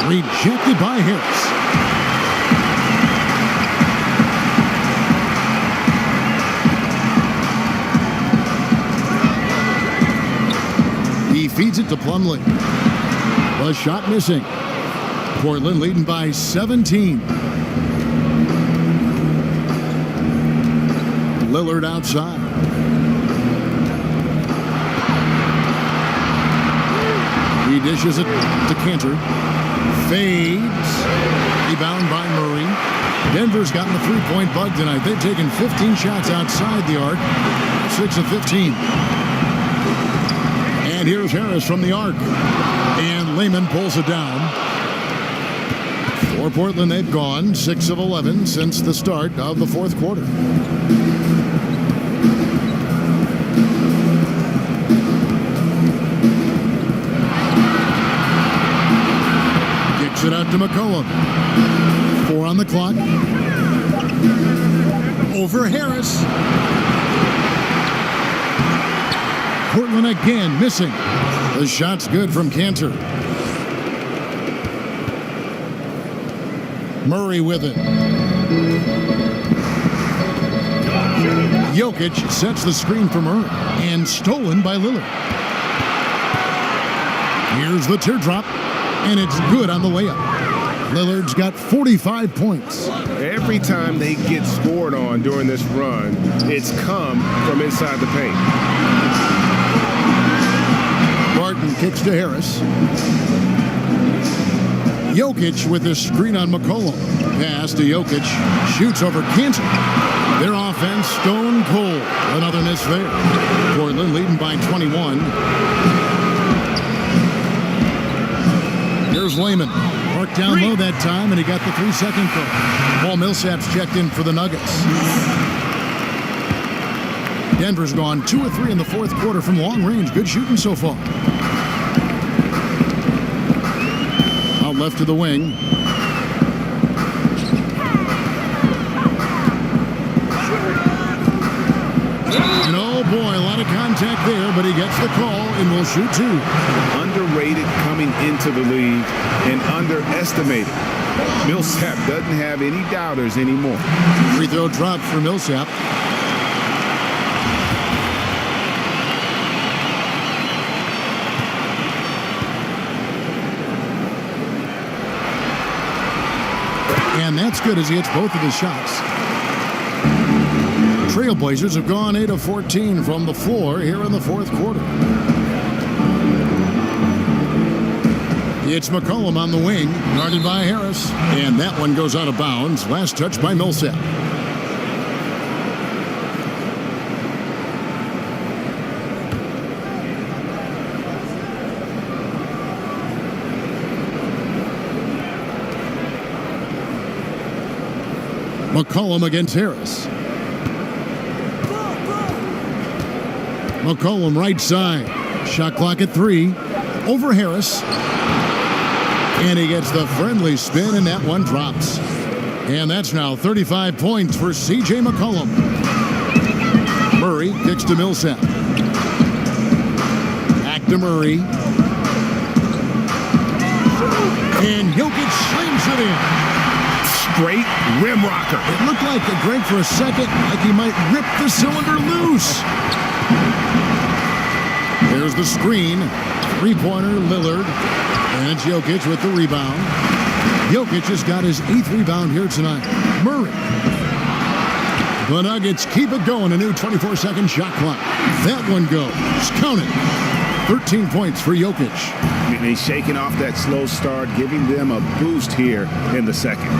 Rejected by Harris. He feeds it to Plumlee. The shot missing. Portland leading by 17. Lillard outside. He dishes it to Cantor. Fades. Rebound by Murray. Denver's gotten the three-point bug tonight. They've taken 15 shots outside the arc. 6 of 15. And here's Harris from the arc. And Layman pulls it down. For Portland, they've gone 6 of 11 since the start of the fourth quarter. Kicks it out to McCollum. 4 on the clock. Over Harris. Portland again missing. The shot's good from Cantor. Murray with it. Jokic sets the screen for Murray and stolen by Lillard. Here's the teardrop, and it's good on the layup. Lillard's got 45 points. Every time they get scored on during this run, it's come from inside the paint. Barton kicks to Harris. Jokic with a screen on McCollum. Pass to Jokic. Shoots over Cantor. Their offense stone cold. Another miss there. Portland leading by 21. Here's Lehman. Marked down low that time, and he got the 3-second call. Paul Millsap's checked in for the Nuggets. Denver's gone 2 of 3 in the fourth quarter from long range. Good shooting so far. Out left to the wing. And oh boy, a lot of contact there, but he gets the call and will shoot 2. Underrated coming into the league and underestimated. Millsap doesn't have any doubters anymore. Free throw dropped for Millsap. And that's good as he hits both of his shots. Trailblazers have gone 8 of 14 from the floor here in the fourth quarter. It's McCollum on the wing, guarded by Harris. And that one goes out of bounds. Last touch by Millsap. McCollum against Harris. McCollum right side. Shot clock at 3. Over Harris. And he gets the friendly spin, and that one drops. And that's now 35 points for C.J. McCollum. Murray kicks to Millsap. Back to Murray. And Jokic slings it in. Straight rim rocker. It looked like Greg for a second, like he might rip the cylinder loose. There's the screen. Three-pointer, Lillard. And it's Jokic with the rebound. Jokic has got his 8th rebound here tonight. Murray. The Nuggets keep it going. A new 24-second shot clock. That one goes. Count it. 13 points for Jokic. And he's shaking off that slow start, giving them a boost here in the second.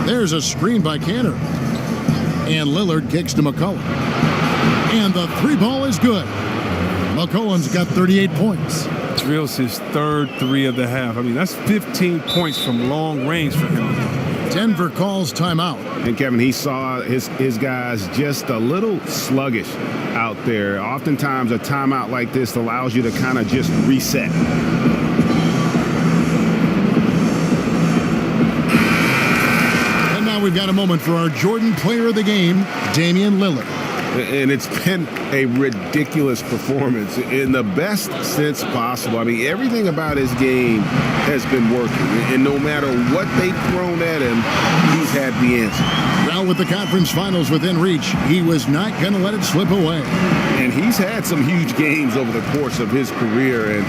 There's a screen by Cantor. And Lillard kicks to McCollum. And the 3-ball is good. McCollum's got 38 points. Drills his third 3 of the half. I mean, that's 15 points from long range for him. Denver calls timeout. And Kevin, he saw his guys just a little sluggish out there. Oftentimes a timeout like this allows you to kind of just reset. And now we've got a moment for our Jordan player of the game, Damian Lillard. And it's been a ridiculous performance in the best sense possible. I mean, everything about his game has been working. And no matter what they've thrown at him, he's had the answer. Now with the conference finals within reach, he was not going to let it slip away. And he's had some huge games over the course of his career, and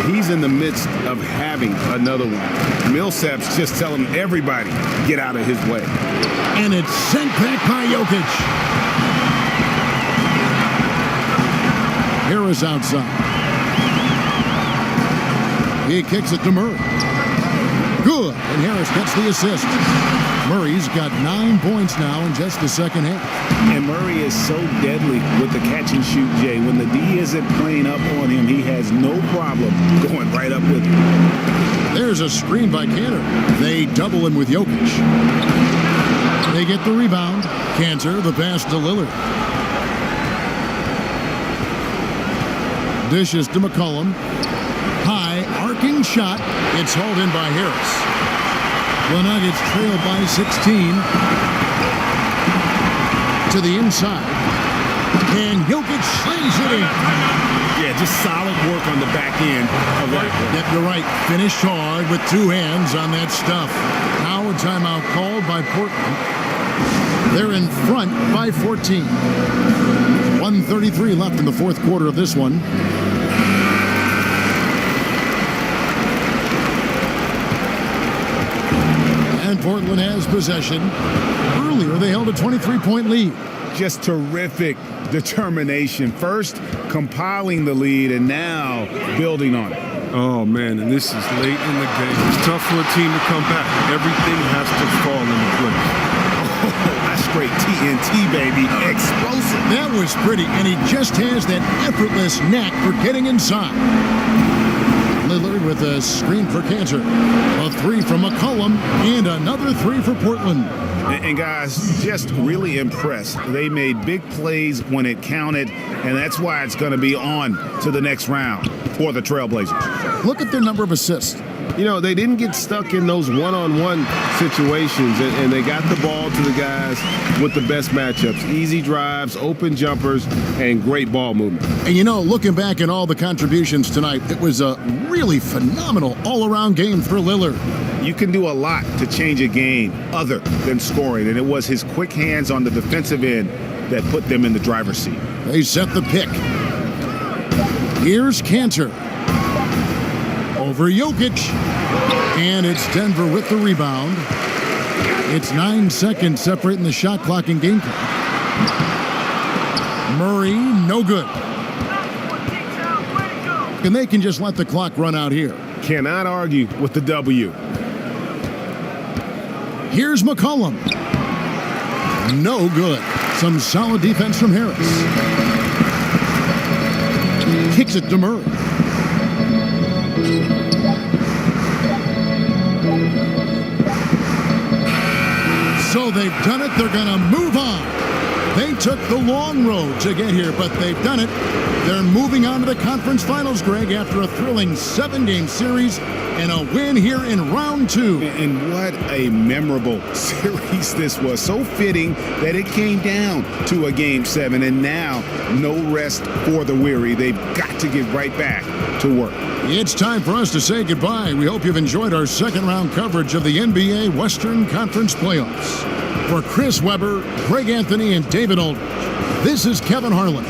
he's in the midst of having another one. Millsap's just telling everybody, get out of his way. And it's sent back by Jokic. Harris outside. He kicks it to Murray. Good. And Harris gets the assist. Murray's got 9 points now in just the second half. And Murray is so deadly with the catch and shoot, Jay. When the D isn't playing up on him, he has no problem going right up with him. There's a screen by Cantor. They double him with Jokic. They get the rebound. Cantor, the pass to Lillard. Dishes to McCollum. High, arcing shot. It's hauled in by Harris. The Nuggets trail by 16. To the inside. And Jokic slings it in. Yeah, just solid work on the back end of that. Yep, you're right. Finished hard with 2 hands on that stuff. Now a timeout called by Portland. They're in front by 14. 1:33 left in the fourth quarter of this one. And Portland has possession. Earlier, they held a 23-point lead. Just terrific determination. First, compiling the lead, and now building on it. Oh, man, and this is late in the game. It's tough for a team to come back. Everything has to fall into place. 5 straight TNT, baby. Explosive. That was pretty, and he just has that effortless knack for getting inside. Lillard with a screen for Cantor. A 3 from McCollum, and another 3 for Portland. And guys, just really impressed. They made big plays when it counted, and that's why it's going to be on to the next round for the Trailblazers. Look at their number of assists. You know, they didn't get stuck in those one-on-one situations, and they got the ball to the guys with the best matchups. Easy drives, open jumpers, and great ball movement. And you know, looking back at all the contributions tonight, it was a really phenomenal all-around game for Lillard. You can do a lot to change a game other than scoring, and it was his quick hands on the defensive end that put them in the driver's seat. They set the pick. Here's Cantor. Over Jokic. And it's Denver with the rebound. It's 9 seconds separating the shot clock and game clock. Murray, no good. And they can just let the clock run out here. Cannot argue with the W. Here's McCollum. No good. Some solid defense from Harris. Kicks it to Murray. So they've done it. They're going to move on. They took the long road to get here, but they've done it. They're moving on to the conference finals, Greg, after a thrilling 7-game series and a win here in round 2. And what a memorable series this was. So fitting that it came down to a Game 7, and now no rest for the weary. They've got to get right back to work. It's time for us to say goodbye. We hope you've enjoyed our second-round coverage of the NBA Western Conference Playoffs. For Chris Webber, Greg Anthony, and David Aldridge, this is Kevin Harlan.